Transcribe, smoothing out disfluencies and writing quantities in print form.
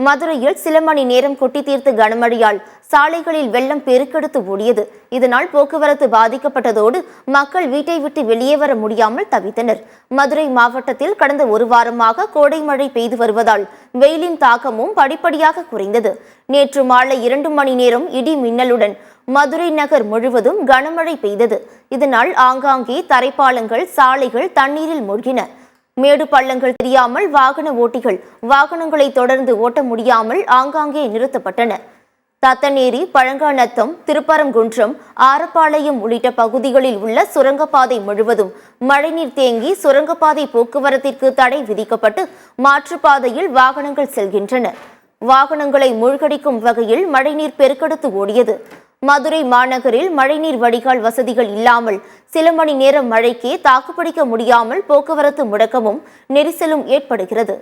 மதுரையில் சில மணி நேரம் கொட்டி தீர்த்த கனமழையால் சாலைகளில் வெள்ளம் பெருக்கெடுத்து ஓடியது. இதனால் போக்குவரத்து பாதிக்கப்பட்டதோடு மக்கள் வீட்டை விட்டு வெளியே வர முடியாமல் தவித்தனர். மதுரை மாவட்டத்தில் கடந்த ஒரு வாரமாக கோடை மழை பெய்து வருவதால் வெயிலின் தாக்கமும் படிப்படியாக குறைந்தது. நேற்று மாலை 2 மணி நேரம் இடி மின்னலுடன் மதுரை நகர் முழுவதும் கனமழை பெய்தது. இதனால் ஆங்காங்கே தரைப்பாலங்கள், சாலைகள் தண்ணீரில் மூழ்கின. மேடு பள்ளங்கள் தெரியாமல் வாகன ஓட்டிகள் வாகனங்களை தொடர்ந்து ஓட்ட முடியாமல் ஆங்காங்கே நிறுத்தப்பட்டன. தத்தநேரி, பழங்காநத்தம், திருப்பரங்குன்றம், ஆரப்பாளையம் உள்ளிட்ட பகுதிகளில் உள்ள சுரங்கப்பாதை முழுவதும் மழைநீர் தேங்கி சுரங்கப்பாதை போக்குவரத்திற்கு தடை விதிக்கப்பட்டு மாற்றுப்பாதையில் வாகனங்கள் செல்கின்றன. வாகனங்களை மூழ்கடிக்கும் வகையில் மழைநீர் பெருக்கெடுத்து ஓடியது. மதுரை மாநகரில் மழைநீர் வடிகால் வசதிகள் இல்லாமல் சில மணி நேரம் மழைக்கே தாக்குப்பிடிக்க முடியாமல் போக்குவரத்து முடக்கமும் நெரிசலும் ஏற்படுகிறது.